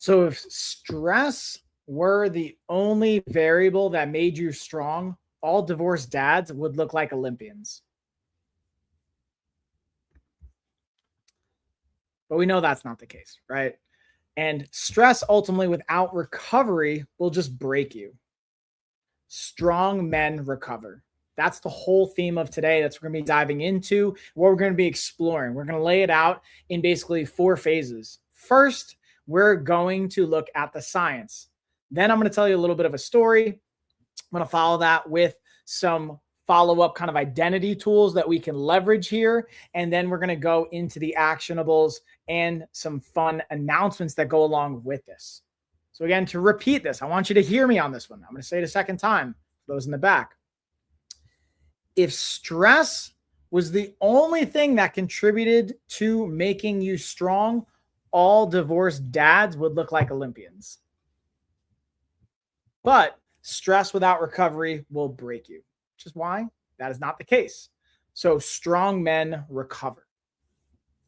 So if stress were the only variable that made you strong, all divorced dads would look like Olympians. But we know that's not the case, right? And stress ultimately without recovery will just break you. Strong men recover. That's the whole theme of today. That's what we're going to be diving into, what we're going to be exploring. We're going to lay it out in basically 4 phases. First, we're going to look at the science. Then I'm going to tell you a little bit of a story. I'm going to follow that with some follow-up kind of identity tools that we can leverage here. And then we're going to go into the actionables and some fun announcements that go along with this. So again, to repeat this, I want you to hear me on this one. I'm going to say it a second time for those in the back. If stress was the only thing that contributed to making you strong, all divorced dads would look like Olympians. But stress without recovery will break you, which is why that is not the case. So strong men recover.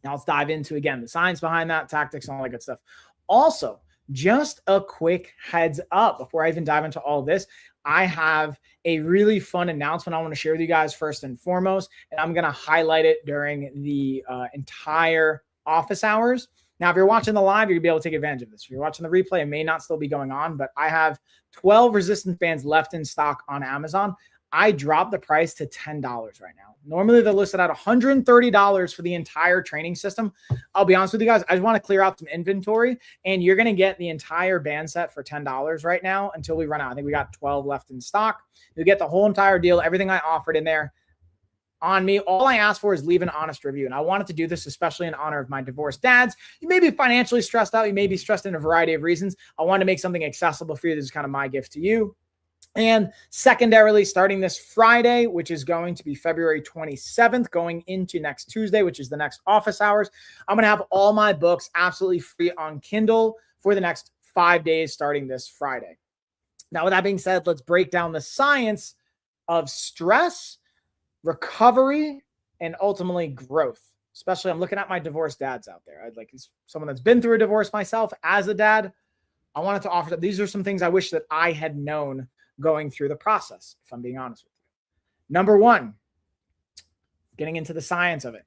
Now let's dive into, again, the science behind that, tactics, and all that good stuff. Also, just a quick heads up before I even dive into all of this, I have a really fun announcement I want to share with you guys first and foremost, and I'm going to highlight it during the entire office hours. Now, if you're watching the live, you're going to be able to take advantage of this. If you're watching the replay, it may not still be going on, but I have 12 resistance bands left in stock on Amazon. I dropped the price to $10 right now. Normally, they're listed at $130 for the entire training system. I'll be honest with you guys. I just want to clear out some inventory, and you're going to get the entire band set for $10 right now until we run out. I think we got 12 left in stock. You'll get the whole entire deal, everything I offered in there on me. All I ask for is leave an honest review. And I wanted to do this especially in honor of my divorced dads. You may be financially stressed out. You may be stressed in a variety of reasons. I wanted to make something accessible for you. This is kind of my gift to you. And secondarily, starting this Friday, which is going to be February 27th, going into next Tuesday, which is the next office hours, I'm going to have all my books absolutely free on Kindle for the next 5 days, starting this Friday. Now, with that being said, let's break down the science of stress, recovery, and ultimately growth. Especially, I'm looking at my divorced dads out there. I'd like someone that's been through a divorce myself as a dad. I wanted to offer that. These are some things I wish that I had known going through the process, if I'm being honest with you. Number 1, getting into the science of it.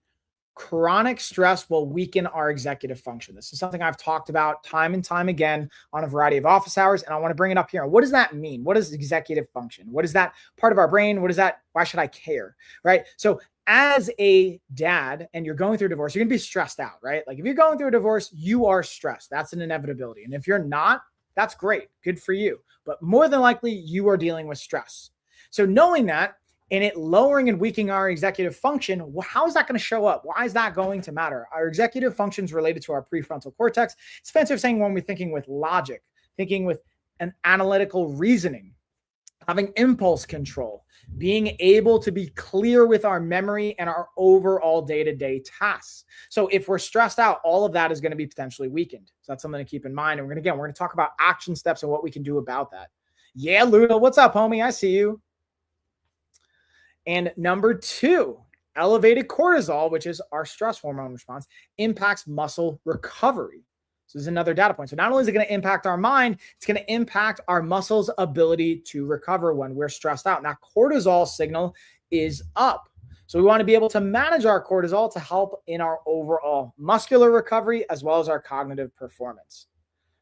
Chronic stress will weaken our executive function. This is something I've talked about time and time again on a variety of office hours, and I want to bring it up here. What does that mean? What is executive function? What is that part of our brain? What is that? Why should I care? Right? So as a dad and you're going through a divorce, you're going to be stressed out, right? Like if you're going through a divorce, you are stressed. That's an inevitability. And if you're not, that's great. Good for you. But more than likely, you are dealing with stress. So knowing that and it lowering and weakening our executive function, well, how is that going to show up? Why is that going to matter? Our executive function is related to our prefrontal cortex. It's a fancy of saying when we're thinking with logic, thinking with an analytical reasoning, having impulse control, being able to be clear with our memory and our overall day-to-day tasks. So if we're stressed out, all of that is going to be potentially weakened. So that's something to keep in mind. And we're going to talk about action steps and what we can do about that. Yeah, Luda, what's up, homie? I see you. And number 2, elevated cortisol, which is our stress hormone response, impacts muscle recovery. So this is another data point. So not only is it going to impact our mind, it's going to impact our muscles' ability to recover when we're stressed out. Now, cortisol signal is up. So we want to be able to manage our cortisol to help in our overall muscular recovery as well as our cognitive performance.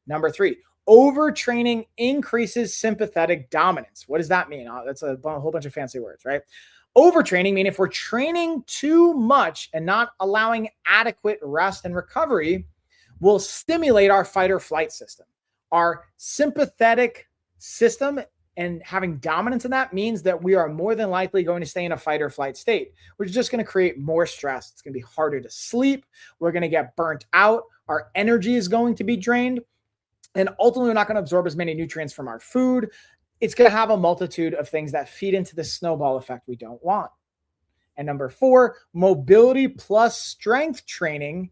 Number 3, overtraining increases sympathetic dominance. What does that mean? That's a whole bunch of fancy words, right? Overtraining means if we're training too much and not allowing adequate rest and recovery, will stimulate our fight or flight system. Our sympathetic system and having dominance in that means that we are more than likely going to stay in a fight or flight state, which is just going to create more stress. It's going to be harder to sleep. We're going to get burnt out. Our energy is going to be drained. And ultimately, we're not going to absorb as many nutrients from our food. It's going to have a multitude of things that feed into the snowball effect we don't want. And number 4, mobility plus strength training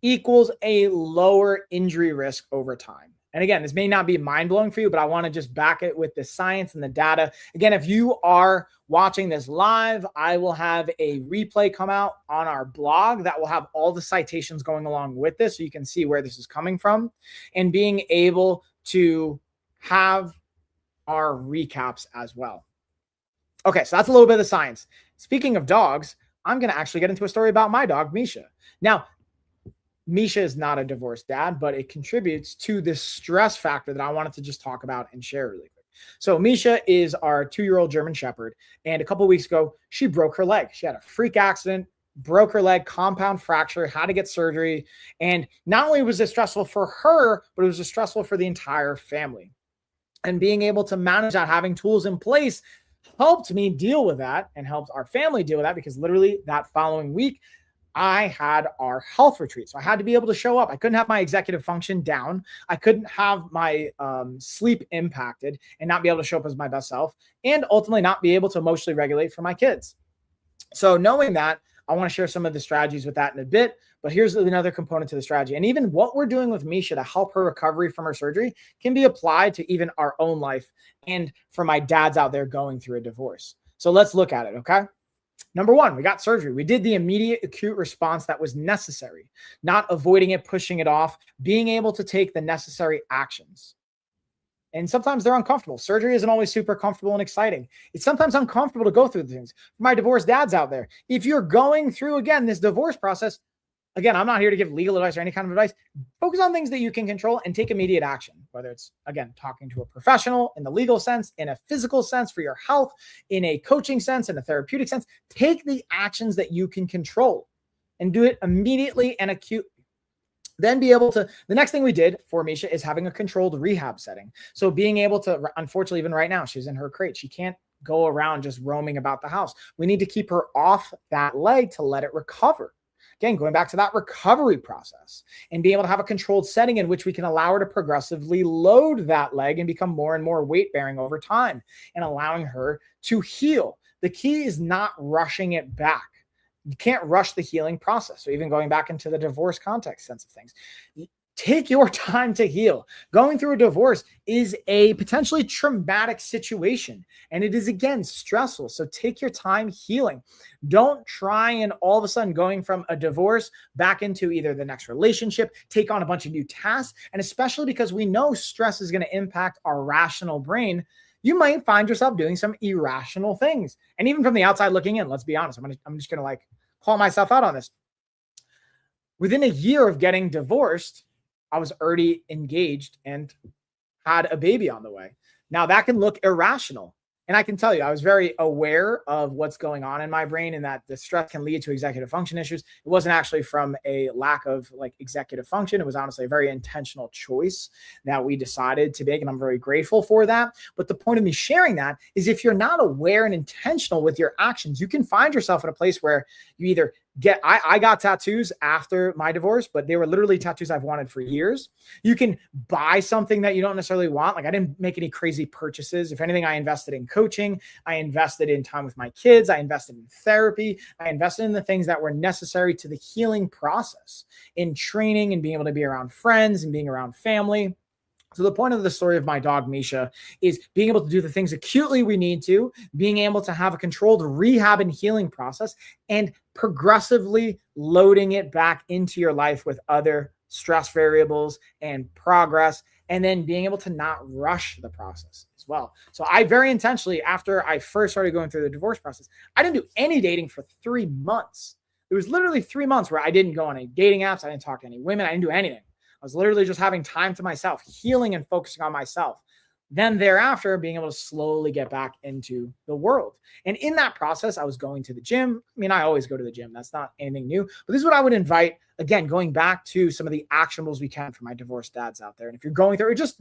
equals a lower injury risk over time. And again, this may not be mind-blowing for you, but I want to just back it with the science and the data. Again, if you are watching this live, I will have a replay come out on our blog that will have all the citations going along with this, so you can see where this is coming from, and being able to have our recaps as well. Okay, so that's a little bit of the science. Speaking of dogs, I'm going to actually get into a story about my dog, Misha. Now, Misha is not a divorced dad, but it contributes to this stress factor that I wanted to just talk about and share really quick. So Misha is our 2-year-old German Shepherd. And a couple of weeks ago, she broke her leg. She had a freak accident, broke her leg, compound fracture, had to get surgery. And not only was it stressful for her, but it was stressful for the entire family. And being able to manage that, having tools in place, helped me deal with that and helped our family deal with that, because literally that following week, I had our health retreat. So I had to be able to show up. I couldn't have my executive function down. I couldn't have my sleep impacted and not be able to show up as my best self, and ultimately not be able to emotionally regulate for my kids. So knowing that, I want to share some of the strategies with that in a bit, but here's another component to the strategy. And even what we're doing with Misha to help her recovery from her surgery can be applied to even our own life and for my dads out there going through a divorce. So let's look at it, okay? Number one, we got surgery. We did the immediate acute response that was necessary, not avoiding it, pushing it off, being able to take the necessary actions. And sometimes they're uncomfortable. Surgery isn't always super comfortable and exciting. It's sometimes uncomfortable to go through the things. For my divorced dads out there, if you're going through, again, this divorce process, again, I'm not here to give legal advice or any kind of advice. Focus on things that you can control and take immediate action, whether it's, again, talking to a professional in the legal sense, in a physical sense for your health, in a coaching sense, in a therapeutic sense. Take the actions that you can control and do it immediately and acutely. Then be able to, the next thing we did for Misha is having a controlled rehab setting. So being able to, unfortunately, even right now, she's in her crate. She can't go around just roaming about the house. We need to keep her off that leg to let it recover. Again, going back to that recovery process and being able to have a controlled setting in which we can allow her to progressively load that leg and become more and more weight bearing over time, and allowing her to heal. The key is not rushing it back. You can't rush the healing process. So even going back into the divorce context sense of things, take your time to heal. Going through a divorce is a potentially traumatic situation, and it is, again, stressful. So take your time healing. Don't try and all of a sudden going from a divorce back into either the next relationship, take on a bunch of new tasks. And especially because we know stress is going to impact our rational brain, you might find yourself doing some irrational things. And even from the outside looking in, let's be honest, I'm just going to like call myself out on this. Within a year of getting divorced, I was already engaged and had a baby on the way. Now that can look irrational. And I can tell you, I was very aware of what's going on in my brain and that the stress can lead to executive function issues. It wasn't actually from a lack of like executive function. It was honestly a very intentional choice that we decided to make. And I'm very grateful for that. But the point of me sharing that is if you're not aware and intentional with your actions, you can find yourself in a place where you either I got tattoos after my divorce, but they were literally tattoos I've wanted for years. You can buy something that you don't necessarily want. Like I didn't make any crazy purchases. If anything, I invested in coaching. I invested in time with my kids. I invested in therapy. I invested in the things that were necessary to the healing process, in training and being able to be around friends and being around family. So the point of the story of my dog, Misha, is being able to do the things acutely we need to, being able to have a controlled rehab and healing process, and progressively loading it back into your life with other stress variables and progress, and then being able to not rush the process as well. So I very intentionally, after I first started going through the divorce process, I didn't do any dating for 3 months. It was literally 3 months where I didn't go on any dating apps. I didn't talk to any women. I didn't do anything. I was literally just having time to myself, healing and focusing on myself. Then thereafter, being able to slowly get back into the world. And in that process, I was going to the gym. I mean, I always go to the gym. That's not anything new. But this is what I would invite, again, going back to some of the actionables we can for my divorced dads out there. And if you're going through, or just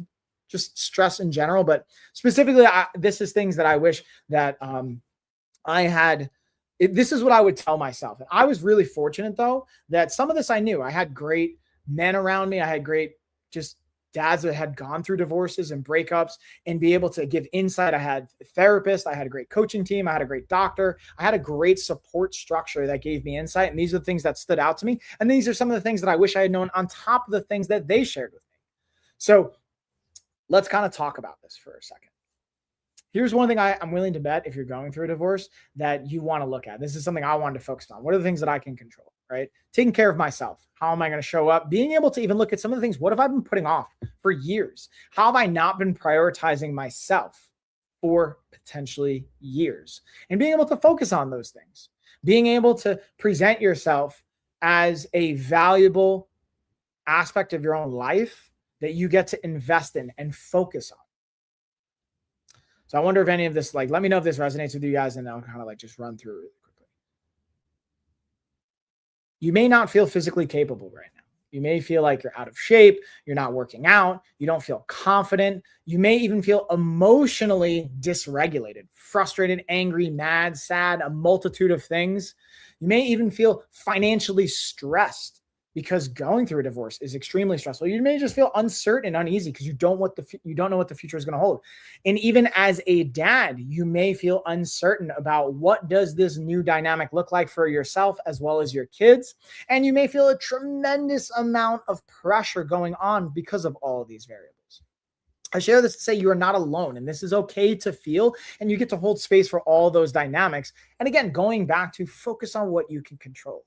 stress in general, but specifically, this is things that I wish that I had. This is what I would tell myself. And I was really fortunate, though, that some of this I knew. I had great men around me. I had great just dads that had gone through divorces and breakups and be able to give insight. I had a therapist. I had a great coaching team. I had a great doctor. I had a great support structure that gave me insight. And these are the things that stood out to me. And these are some of the things that I wish I had known on top of the things that they shared with me. So let's kind of talk about this for a second. Here's one thing I'm willing to bet if you're going through a divorce that you want to look at. This is something I wanted to focus on. What are the things that I can control, right? Taking care of myself. How am I going to show up? Being able to even look at some of the things. What have I been putting off for years? How have I not been prioritizing myself for potentially years? And being able to focus on those things. Being able to present yourself as a valuable aspect of your own life that you get to invest in and focus on. So I wonder if any of this, let me know if this resonates with you guys, and I'll kind of just run through it quickly. You may not feel physically capable right now. You may feel like you're out of shape. You're not working out. You don't feel confident. You may even feel emotionally dysregulated, frustrated, angry, mad, sad, a multitude of things. You may even feel financially stressed because going through a divorce is extremely stressful. You may just feel uncertain and uneasy because you don't know what the future is going to hold. And even as a dad, you may feel uncertain about what does this new dynamic look like for yourself as well as your kids. And you may feel a tremendous amount of pressure going on because of all of these variables. I share this to say you are not alone, and this is okay to feel, and you get to hold space for all those dynamics. And again, going back to focus on what you can control.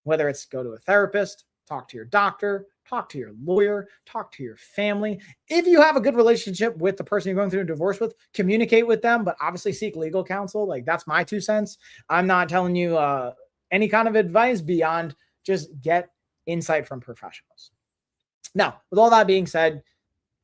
Whether it's go to a therapist, talk to your doctor, talk to your lawyer, talk to your family. If you have a good relationship with the person you're going through a divorce with, communicate with them, but obviously seek legal counsel. That's my 2 cents. I'm not telling you any kind of advice beyond just get insight from professionals. Now, with all that being said,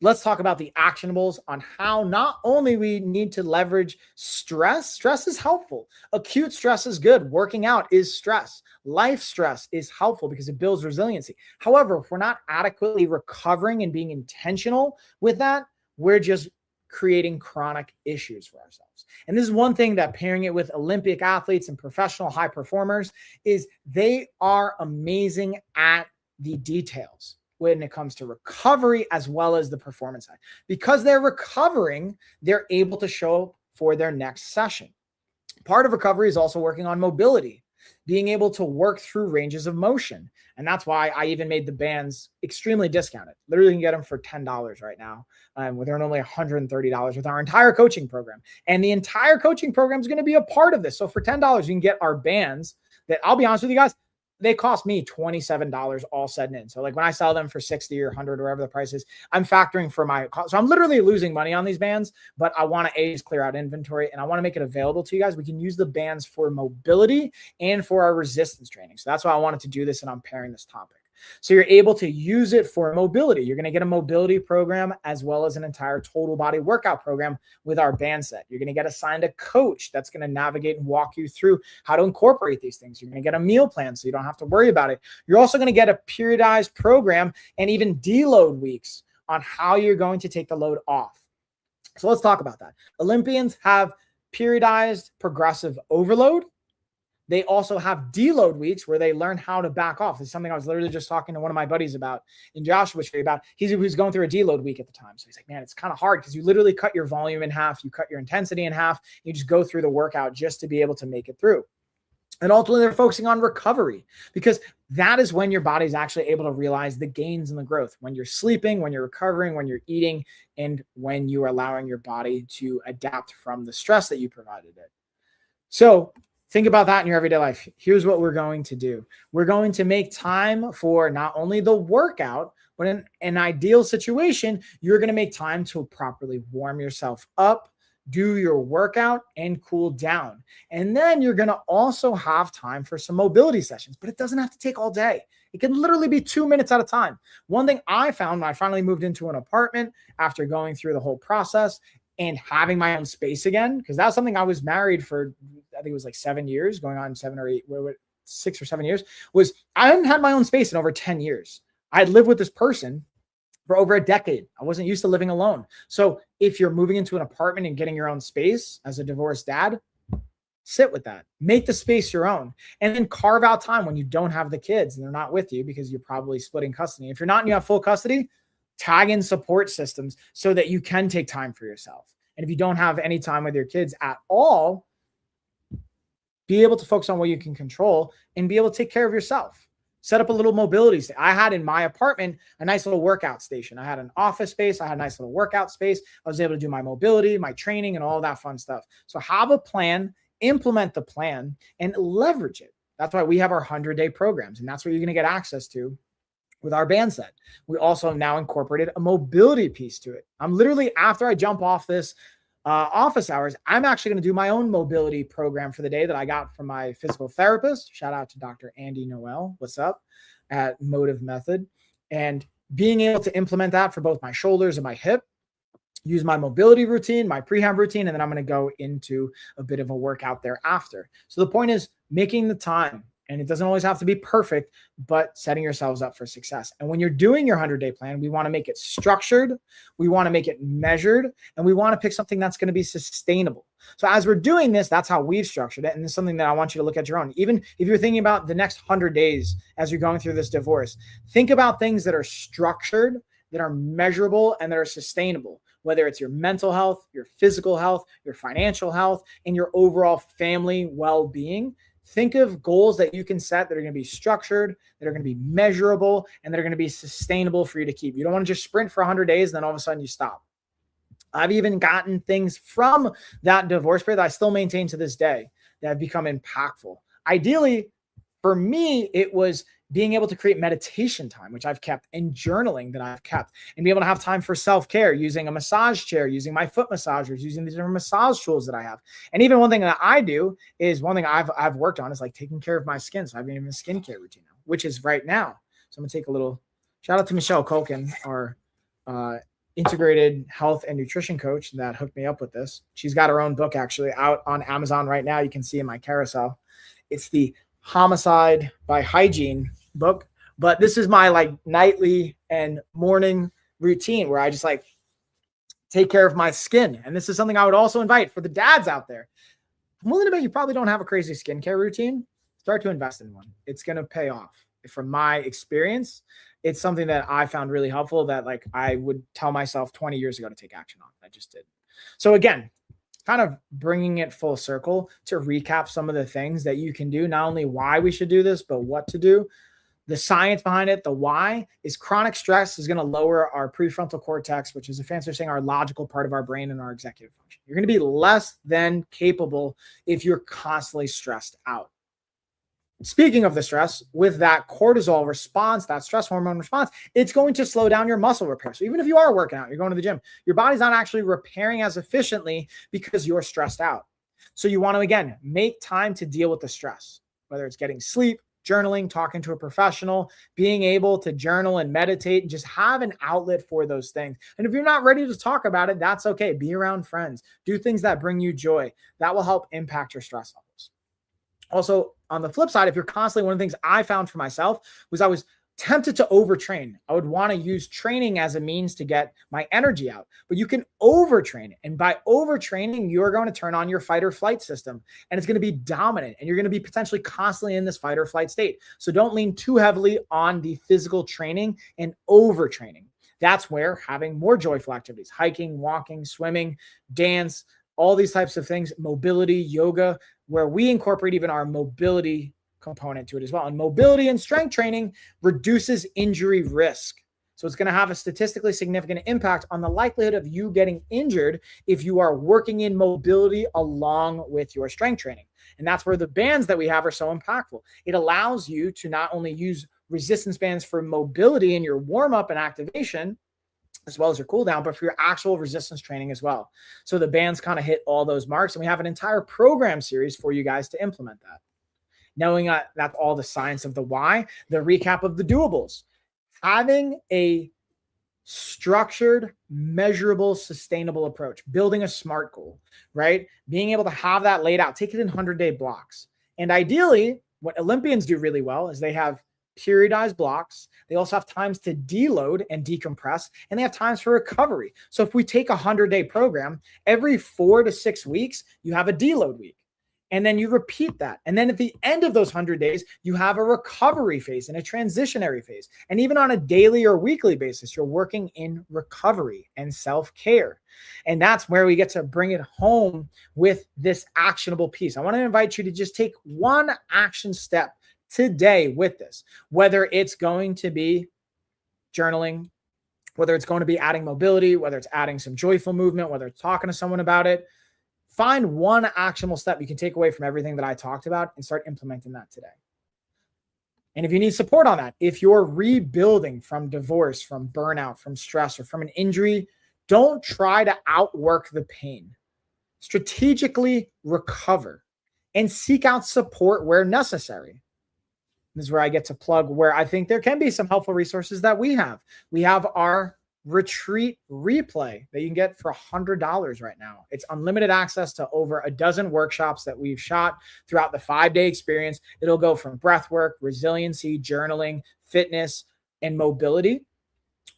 let's talk about the actionables on how not only we need to leverage stress. Stress is helpful. Acute stress is good. Working out is stress. Life stress is helpful because it builds resiliency. However, if we're not adequately recovering and being intentional with that, we're just creating chronic issues for ourselves. And this is one thing that pairing it with Olympic athletes and professional high performers is they are amazing at the details when it comes to recovery as well as the performance side. Because they're recovering, they're able to show up for their next session. Part of recovery is also working on mobility, being able to work through ranges of motion. And that's why I even made the bands extremely discounted. Literally, you can get them for $10 right now. They're only $130 with our entire coaching program. And the entire coaching program is going to be a part of this. So for $10, you can get our bands that, I'll be honest with you guys, they cost me $27 all said and in. So when I sell them for 60 or 100 or whatever the price is, I'm factoring for my cost. So I'm literally losing money on these bands, but I want to just clear out inventory and I want to make it available to you guys. We can use the bands for mobility and for our resistance training. So that's why I wanted to do this, and I'm pairing this topic. So you're able to use it for mobility. You're going to get a mobility program as well as an entire total body workout program with our band set. You're going to get assigned a coach that's going to navigate and walk you through how to incorporate these things. You're going to get a meal plan so you don't have to worry about it. You're also going to get a periodized program and even deload weeks on how you're going to take the load off. So let's talk about that. Olympians have periodized progressive overload. They also have deload weeks where they learn how to back off. It's something I was literally just talking to one of my buddies about in Joshua's tree about. He was going through a deload week at the time. So he's like, man, it's kind of hard because you literally cut your volume in half. You cut your intensity in half. You just go through the workout just to be able to make it through. And ultimately, they're focusing on recovery because that is when your body is actually able to realize the gains and the growth. When you're sleeping, when you're recovering, when you're eating, and when you are allowing your body to adapt from the stress that you provided it. So think about that in your everyday life. Here's what we're going to do. We're going to make time for not only the workout, but in an ideal situation, you're going to make time to properly warm yourself up, do your workout, and cool down. And then you're going to also have time for some mobility sessions, but it doesn't have to take all day. It can literally be 2 minutes at a time. One thing I found when I finally moved into an apartment after going through the whole process and having my own space again, because that was something I was married for, I think it was 7 years, going on 6 or 7 years, was I hadn't had my own space in over 10 years. I had lived with this person for over a decade. I wasn't used to living alone. So if you're moving into an apartment and getting your own space as a divorced dad, sit with that. Make the space your own. And then carve out time when you don't have the kids and they're not with you because you're probably splitting custody. If you're not and you have full custody, tag in support systems so that you can take time for yourself. And if you don't have any time with your kids at all, be able to focus on what you can control and be able to take care of yourself. Set up a little mobility station. I had in my apartment a nice little workout station. I had an office space. I had a nice little workout space. I was able to do my mobility, my training, and all that fun stuff. So have a plan, implement the plan, and leverage it. That's why we have our 100-day programs, and that's what you're going to get access to with our band set. We also now incorporated a mobility piece to it. I'm literally, after I jump off this office hours, I'm actually going to do my own mobility program for the day that I got from my physical therapist. Shout out to Dr. Andy Noel. What's up at Motive Method. And being able to implement that for both my shoulders and my hip, use my mobility routine, my prehab routine, and then I'm going to go into a bit of a workout thereafter. So the point is making the time. And it doesn't always have to be perfect, but setting yourselves up for success. And when you're doing your 100-day plan, we want to make it structured, we want to make it measured, and we want to pick something that's going to be sustainable. So as we're doing this, that's how we've structured it. And it's something that I want you to look at your own. Even if you're thinking about the next 100 days as you're going through this divorce, think about things that are structured, that are measurable, and that are sustainable, whether it's your mental health, your physical health, your financial health, and your overall family well-being. Think of goals that you can set that are going to be structured, that are going to be measurable, and that are going to be sustainable for you to keep. You don't want to just sprint for 100 days and then all of a sudden you stop. I've even gotten things from that divorce period that I still maintain to this day that have become impactful. Ideally, for me, it was being able to create meditation time, which I've kept, and journaling that I've kept, and be able to have time for self-care using a massage chair, using my foot massagers, using these different massage tools that I have. And even one thing that I do is one thing I've worked on is like taking care of my skin. So I've been even a skincare routine now, which is right now. So I'm going to take a little shout out to Michelle Colkin, our integrated health and nutrition coach that hooked me up with this. She's got her own book actually out on Amazon right now. You can see in my carousel. It's the Homicide by Hygiene book, but this is my like nightly and morning routine where I just like take care of my skin. And this is something I would also invite for the dads out there. I'm willing to bet you probably don't have a crazy skincare routine. Start to invest in one. It's going to pay off. From my experience, it's something that I found really helpful that like I would tell myself 20 years ago to take action on. I just did. So again, kind of bringing it full circle to recap some of the things that you can do, not only why we should do this, but what to do. The science behind it, the why, is chronic stress is going to lower our prefrontal cortex, which is a fancy saying our logical part of our brain and our executive function. You're going to be less than capable if you're constantly stressed out. Speaking of the stress, with that cortisol response, that stress hormone response, it's going to slow down your muscle repair. So even if you are working out, you're going to the gym, your body's not actually repairing as efficiently because you're stressed out. So you want to, again, make time to deal with the stress, whether it's getting sleep, journaling, talking to a professional, being able to journal and meditate and just have an outlet for those things. And if you're not ready to talk about it, that's okay. Be around friends. Do things that bring you joy. That will help impact your stress levels. Also, on the flip side, if you're constantly, one of the things I found for myself was I was tempted to overtrain. I would want to use training as a means to get my energy out, but you can overtrain it. And by overtraining, you're going to turn on your fight or flight system and it's going to be dominant and you're going to be potentially constantly in this fight or flight state. So don't lean too heavily on the physical training and overtraining. That's where having more joyful activities, hiking, walking, swimming, dance, all these types of things, mobility, yoga, where we incorporate even our mobility component to it as well. And mobility and strength training reduces injury risk. So it's going to have a statistically significant impact on the likelihood of you getting injured if you are working in mobility along with your strength training. And that's where the bands that we have are so impactful. It allows you to not only use resistance bands for mobility in your warm-up and activation, as well as your cool down, but for your actual resistance training as well. So the bands kind of hit all those marks, and we have an entire program series for you guys to implement that. Knowing that's all the science of the why, the recap of the doables, having a structured, measurable, sustainable approach, building a SMART goal, right? Being able to have that laid out, take it in 100-day blocks. And ideally, what Olympians do really well is they have periodized blocks. They also have times to deload and decompress, and they have times for recovery. So if we take a 100-day program, every 4 to 6 weeks, you have a deload week. And then you repeat that. And then at the end of those 100 days, you have a recovery phase and a transitionary phase. And even on a daily or weekly basis, you're working in recovery and self-care. And that's where we get to bring it home with this actionable piece. I want to invite you to just take one action step today with this, whether it's going to be journaling, whether it's going to be adding mobility, whether it's adding some joyful movement, whether it's talking to someone about it. Find one actionable step you can take away from everything that I talked about and start implementing that today. And if you need support on that, if you're rebuilding from divorce, from burnout, from stress, or from an injury, don't try to outwork the pain. Strategically recover and seek out support where necessary. This is where I get to plug where I think there can be some helpful resources that we have. We have our retreat replay that you can get for $100 right now. It's unlimited access to over a dozen workshops that we've shot throughout the 5-day experience. It'll go from breath work, resiliency, journaling, fitness, and mobility.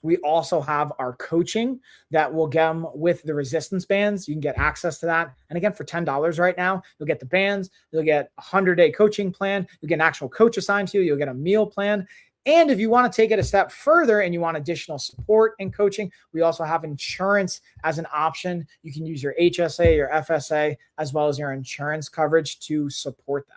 We also have our coaching that will come with the resistance bands. You can get access to that. And again, for $10 right now, you'll get the bands, you'll get a 100-day coaching plan, you'll get an actual coach assigned to you, you'll get a meal plan. And if you want to take it a step further and you want additional support and coaching, we also have insurance as an option. You can use your HSA, your FSA, as well as your insurance coverage to support that.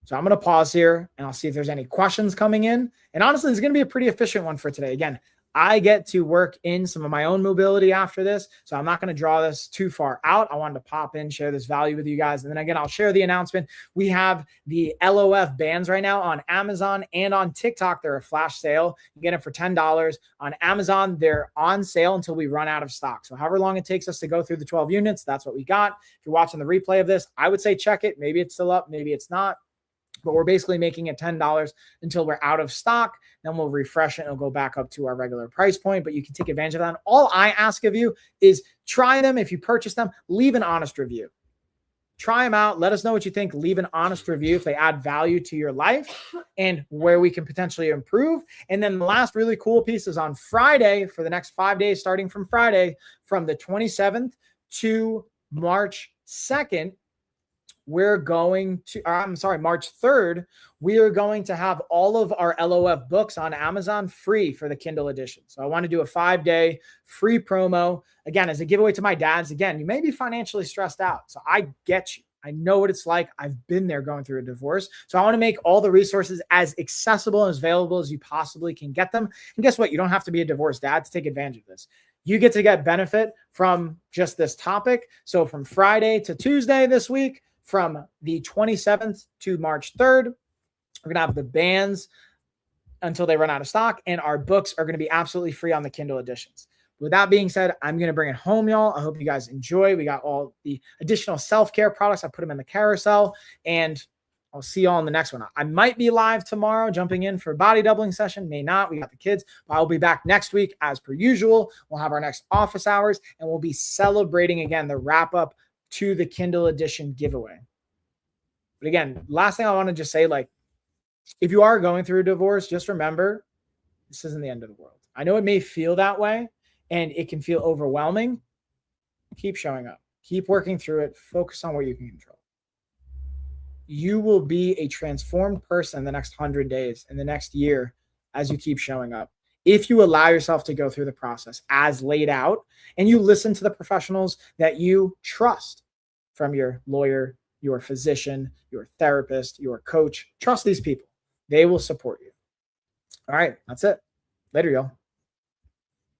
So I'm going to pause here and I'll see if there's any questions coming in. And honestly, it's going to be a pretty efficient one for today. Again, I get to work in some of my own mobility after this, so I'm not going to draw this too far out. I wanted to pop in, share this value with you guys. And then again, I'll share the announcement. We have the LOF bands right now on Amazon and on TikTok. They're a flash sale. You get it for $10. On Amazon, they're on sale until we run out of stock. So however long it takes us to go through the 12 units, that's what we got. If you're watching the replay of this, I would say check it. Maybe it's still up, maybe it's not. But we're basically making it $10 until we're out of stock. Then we'll refresh it and it'll go back up to our regular price point. But you can take advantage of that. And all I ask of you is try them. If you purchase them, leave an honest review. Try them out. Let us know what you think. Leave an honest review if they add value to your life and where we can potentially improve. And then the last really cool piece is on Friday for the next 5 days, starting from Friday, from the 27th to March 2nd. March 3rd, we are going to have all of our LOF books on Amazon free for the Kindle edition. So I want to do a 5-day free promo. Again, as a giveaway to my dads. Again, you may be financially stressed out. So I get you. I know what it's like. I've been there going through a divorce. So I want to make all the resources as accessible and as available as you possibly can get them. And guess what? You don't have to be a divorced dad to take advantage of this. You get to get benefit from just this topic. So from Friday to Tuesday this week, from the 27th to March 3rd, we're going to have the bands until they run out of stock, and our books are going to be absolutely free on the Kindle editions. With that being said, I'm going to bring it home, y'all. I hope you guys enjoy. We got all the additional self-care products. I put them in the carousel, and I'll see y'all in the next one. I might be live tomorrow, jumping in for a body doubling session. May not. We got the kids. But I'll be back next week as per usual. We'll have our next office hours, and we'll be celebrating again the wrap-up to the Kindle edition giveaway. But again, last thing I want to just say, like, if you are going through a divorce, just remember, this isn't the end of the world. I know it may feel that way and it can feel overwhelming. Keep showing up, keep working through it. Focus on what you can control. You will be a transformed person in the next 100 days, in the next year, as you keep showing up. If you allow yourself to go through the process as laid out and you listen to the professionals that you trust, from your lawyer, your physician, your therapist, your coach. Trust these people. They will support you. All right, that's it. Later, y'all.